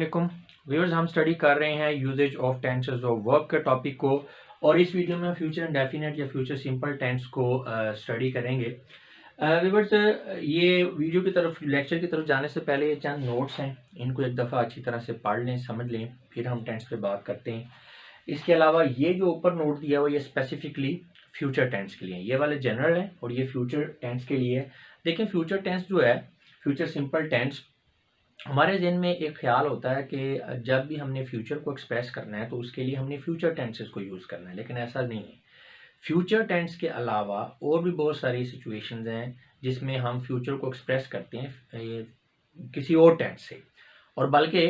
वालेकुम व्यूअर्स, हम स्टडी कर रहे हैं usages of tenses of verb के टॉपिक को। और इस वीडियो में फ्यूचर इंडेफिनिट या फ्यूचर सिंपल टेंस को स्टडी करेंगे। व्यूअर्स, ये वीडियो की तरफ लेक्चर की तरफ जाने से पहले ये चंद नोट्स हैं, इनको एक दफ़ा अच्छी तरह से पढ़ लें, समझ लें, फिर हम टेंस पे बात करते हैं। इसके अलावा ये जो ऊपर नोट दिया हुआ ये स्पेसिफिकली फ्यूचर टेंस के लिए, ये वाले जनरल है और ये फ्यूचर टेंस के लिए है। देखिए फ्यूचर टेंस जो है, फ्यूचर सिंपल टेंस, हमारे ज़हन में एक ख्याल होता है कि जब भी हमने फ्यूचर को एक्सप्रेस करना है तो उसके लिए हमने फ्यूचर टेंसेस को यूज़ करना है, लेकिन ऐसा नहीं है। फ्यूचर टेंस के अलावा और भी बहुत सारी सिचुएशंस हैं जिसमें हम फ्यूचर को एक्सप्रेस करते हैं किसी और टेंस से, और बल्कि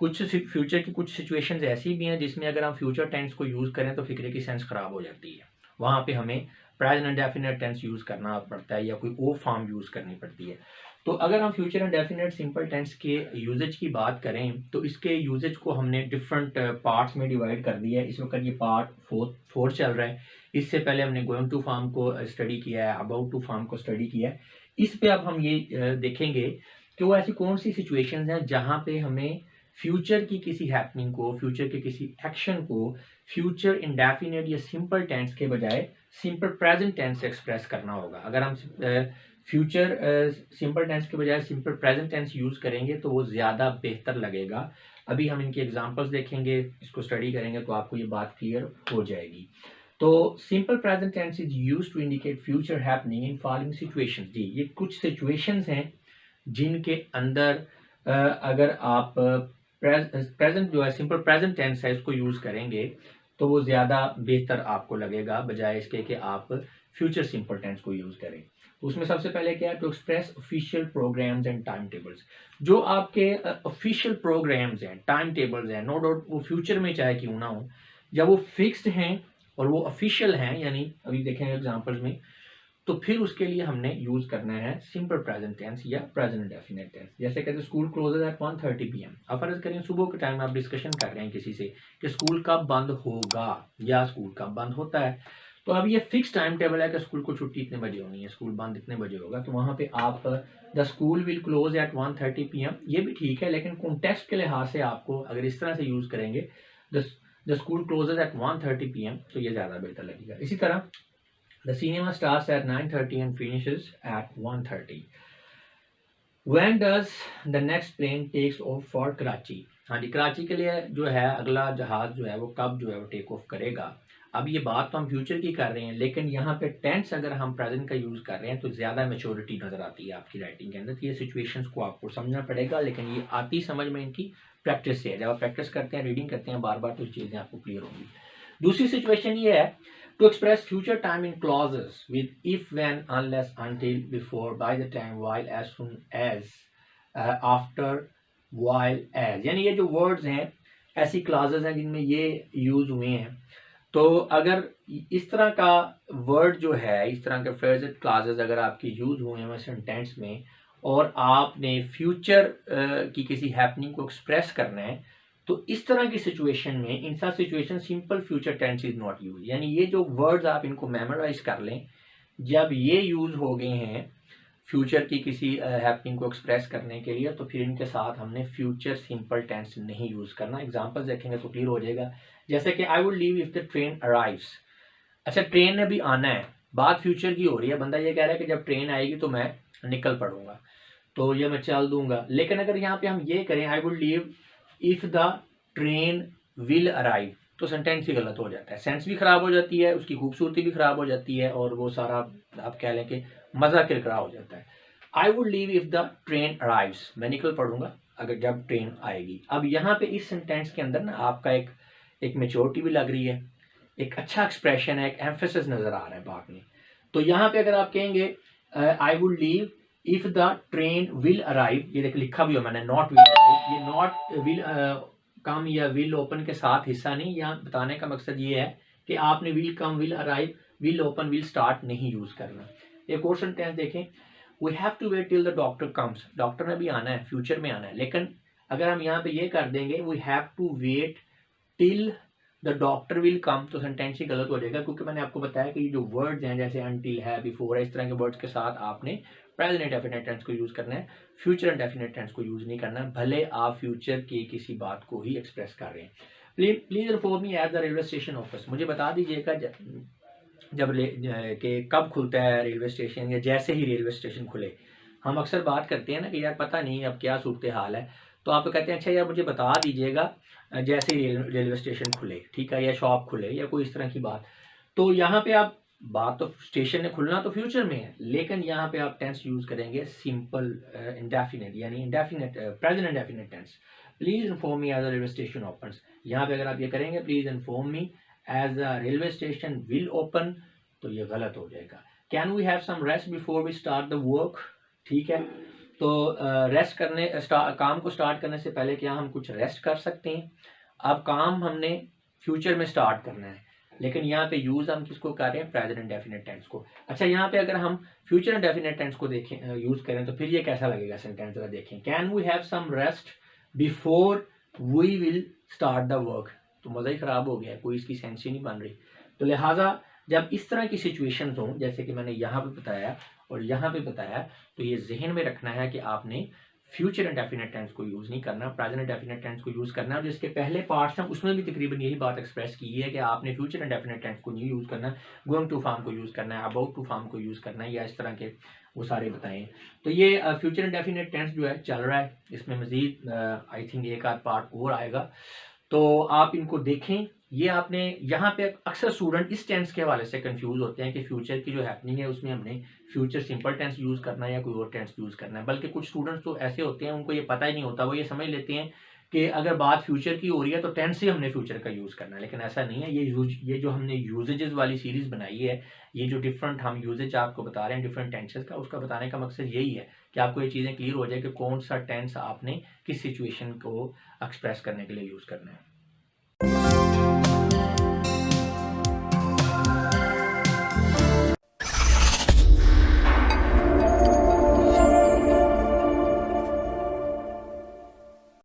कुछ फ्यूचर की कुछ सिचुएशंस ऐसी भी हैं जिसमें अगर हम फ्यूचर टेंस को यूज़ करें तो फिक्रे की सेंस ख़राब हो जाती है। वहाँ पे हमें प्रेजेंट इंडेफिनिट टेंस यूज़ करना पड़ता है या कोई और फॉर्म यूज़ करनी पड़ती है। तो अगर हम फ्यूचर इंडेफिनिट सिंपल टेंस के यूजेज की बात करें तो इसके यूजेज को हमने डिफरेंट पार्ट्स में डिवाइड कर दिया है। इस वक्त ये पार्ट फोर चल रहा है। इससे पहले हमने गोइंग टू फॉर्म को स्टडी किया है, अबाउट टू फॉर्म को स्टडी किया है। इस पे अब हम ये देखेंगे कि वो ऐसी कौन सी सिचुएशंस हैं जहाँ पे हमें फ्यूचर की किसी हैपनिंग को, फ्यूचर के किसी एक्शन को फ्यूचर इंडेफिनिट या सिंपल टेंस के बजाय सिंपल प्रेजेंट टेंस से एक्सप्रेस करना होगा। अगर हम फ्यूचर सिंपल टेंस के बजाय सिंपल प्रेजेंट टेंस यूज़ करेंगे तो वो ज़्यादा बेहतर लगेगा। अभी हम इनके एग्जांपल्स देखेंगे, इसको स्टडी करेंगे तो आपको ये बात क्लियर हो जाएगी। तो simple present tense is used to indicate future happening in following situations. जी, ये कुछ सिचुएशंस हैं जिनके अंदर अगर आप प्रेजेंट जो है सिंपल प्रेजेंट टेंस है इसको यूज़ करेंगे तो वो ज़्यादा बेहतर आपको लगेगा बजाय इसके कि आप फ्यूचर सिंपल टेंस को यूज़ करें। तो उसमें सबसे पहले क्या है, to express official programs and time tables. जो आपके ऑफिशियल प्रोग्राम्स हैं, टाइम टेबल्स हैं, नो डाउट वो फ्यूचर में चाहे क्यों ना हो, जब वो फिक्स्ड हैं और वो ऑफिशियल हैं, यानी अभी देखेंगे एग्जांपल्स में, तो फिर उसके लिए हमने यूज करना है सिंपल प्रेजेंट टेंस या प्रेजेंट इंडेफिनिट टेंस। जैसे कहते हैं स्कूल क्लोजेज एट 1:30 PM। अब फर्ज करें सुबह के टाइम आप डिस्कशन कर रहे हैं किसी से कि स्कूल कब बंद होगा या स्कूल कब बंद होता है, तो अब ये फिक्स टाइम टेबल है कि स्कूल को छुट्टी इतने बजे होनी है, स्कूल बंद इतने बजे होगा, तो वहाँ पे आप the school will close eight 1:30 PM, ये भी ठीक है, लेकिन कॉन्टेक्स्ट के लिहाज से आपको अगर इस तरह से यूज करेंगे the school closes at 1:30 PM, तो ये ज़्यादा बेहतर लगेगा। इसी तरह the cinema starts at 9:30 and finishes at 1:30. When does the next plane takes off for Karachi? हाँ जी, कराची के लिए जो है अगला जहाज जो है वो कब जो है वो टेक ऑफ करेगा। अब ये बात तो हम फ्यूचर की कर रहे हैं, लेकिन यहाँ पे टेंस अगर हम प्रेजेंट का यूज कर रहे हैं तो ज्यादा मेच्योरिटी नजर आती है आपकी राइटिंग के अंदर। तो ये सिचुएशंस को आपको समझना पड़ेगा, लेकिन ये आती समझ में इनकी प्रैक्टिस से है। जब आप प्रैक्टिस करते हैं, रीडिंग करते हैं बार बार, तो चीजें आपको क्लियर होंगी। दूसरी सिचुएशन ये है, to express future time in clauses with if, when, unless, until, before, by the time, while, as soon as, after, while, as, यानी ये जो words हैं ऐसी clauses हैं जिनमें ये यूज हुए हैं। तो अगर इस तरह का वर्ड जो है, इस तरह के phrasal clauses अगर आपकी यूज हुए हैं सेंटेंस में और आपने फ्यूचर की किसी हैपनिंग को एक्सप्रेस करना है, तो इस तरह की सिचुएशन में, इन सब situation simple future tense is not use. यानी ये जो वर्ड्स आप इनको मेमोराइज कर लें, जब ये यूज हो गए हैं फ्यूचर की किसी हैपनिंग को एक्सप्रेस करने के लिए, तो फिर इनके साथ हमने फ्यूचर सिंपल टेंस नहीं यूज करना। एग्जांपल्स देखेंगे तो क्लियर हो जाएगा। जैसे कि I would leave if the train arrives. अच्छा, ट्रेन ने भी आना है, बात फ्यूचर की हो रही है, बंदा ये कह रहा है कि जब ट्रेन आएगी तो मैं निकल पड़ूंगा, तो ये मैं चल दूंगा। लेकिन अगर यहाँ पे हम ये करें I would leave if the train will arrive, तो सेंटेंस ही गलत हो जाता है, सेंस भी खराब हो जाती है, उसकी खूबसूरती भी खराब हो जाती है, और वो सारा आप कह लें कि मजा किरकिरा हो जाता है। I would leave if the train arrives, मैं निकल पड़ूंगा अगर जब ट्रेन आएगी। अब यहाँ पे इस सेंटेंस के अंदर ना आपका एक मेच्योरिटी भी लग रही है, एक अच्छा एक्सप्रेशन है, एक एम्फेसिस नजर आ रहा है बात में। तो यहाँ पे अगर आप कहेंगे I would leave if the train will arrive, ये देख लिखा भी हो मैंने नॉट विल अराइव, ये नॉट विल कम या विल ओपन के साथ हिस्सा नहीं। यहाँ बताने का मकसद ये है कि आपने will come, will arrive, will open, will start नहीं यूज करना। एक और सेंटेंस देखें, we have to wait till the doctor comes. Doctor ने भी आना है, फ्यूचर में आना है, लेकिन अगर हम यहाँ पे ये कर देंगे we have to wait till the doctor will come, तो सेंटेंस ही गलत हो जाएगा, क्योंकि मैंने आपको बताया कि ये जो वर्ड्स हैं जैसे अनटिल है, बिफोर है, इस तरह के वर्ड्स के साथ आपने प्रेजेंट इंडेफिनिट टेंस को यूज़ करना है, फ्यूचर इंडेफिनिट टेंस को यूज़ नहीं करना, भले आप फ्यूचर की किसी बात को ही एक्सप्रेस कर रहे हैं। Please inform me at the railway station office, मुझे बता दीजिएगा जब कि कब खुलता है रेलवे स्टेशन, या जैसे ही रेलवे स्टेशन खुले। हम अक्सर बात करते हैं ना कि यार पता नहीं अब क्या सूरत हाल है, तो आप कहते हैं अच्छा यार मुझे बता दीजिएगा जैसे ही रेलवे स्टेशन खुले, ठीक है, या शॉप खुले या कोई इस तरह की बात। तो यहाँ पे आप बात तो स्टेशन ने खुलना तो फ्यूचर में है, लेकिन यहाँ पे आप टेंस यूज करेंगे सिंपल इंडेफिनिट, यानी indefinite present indefinite tense. Please inform me as the railway station opens. यहाँ पे अगर आप ये करेंगे please inform me as the railway station will open, तो ये गलत हो जाएगा। Can we have some rest before we start the work, ठीक है, तो रेस्ट करने काम को स्टार्ट करने से पहले क्या हम कुछ रेस्ट कर सकते हैं। अब काम हमने फ्यूचर में स्टार्ट करना है, लेकिन यहाँ पे यूज हम किसको कर रहे हैं, प्रेजेंट इंडेफिनिट टेंस को। अच्छा, यहाँ पे अगर हम फ्यूचर इंडेफिनिट टेंस को देखें यूज करें तो फिर ये कैसा लगेगा सेंटेंस, जरा देखें। Can we have some rest before we will start the work, तो मजा ही खराब हो गया, कोई इसकी सेंस ही नहीं बन रही। तो लिहाजा जब इस तरह की सिचुएशन हो, जैसे कि मैंने यहाँ पे बताया और यहाँ पे बताया, तो ये जहन में रखना है कि आपने फ्यूचर इंडेफिनिट टेंस को यूज नहीं करना, प्रेजेंट इंडेफिनिट टेंस को यूज करना है। और जिसके पहले पार्ट्स हैं उसमें भी तकरीबन यही बात एक्सप्रेस की है कि आपने फ्यूचर इंडेफिनिट टेंस को नहीं यूज करना, गोइंग टू फॉर्म को यूज करना है, अबाउट टू फॉर्म को यूज करना है, या इस तरह के वो सारे बताएं। तो ये फ्यूचर इंडेफिनिट टेंस जो है चल रहा है, इसमें मजीद आई थिंक एक आध पार्ट और आएगा, तो आप इनको देखें। ये आपने यहाँ पे अक्सर स्टूडेंट इस टेंस के हवाले से कंफ्यूज होते हैं कि फ्यूचर की जो हैपनिंग है उसमें हमने फ्यूचर सिंपल टेंस यूज करना है या कोई और टेंस यूज करना है। बल्कि कुछ स्टूडेंट्स तो ऐसे होते हैं उनको ये पता ही नहीं होता, वो ये समझ लेते हैं कि अगर बात फ्यूचर की हो रही है तो टेंस ही हमने फ्यूचर का यूज करना है, लेकिन ऐसा नहीं है। ये जो हमने यूजेजेस वाली सीरीज बनाई है, ये जो डिफरेंट हम यूजेज आपको बता रहे हैं डिफरेंट टेंसेस का, उसका बताने का मकसद यही है कि आपको ये चीज़ें क्लियर हो जाए कि कौन सा टेंस आपने किस सिचुएशन को एक्सप्रेस करने के लिए यूज करना है।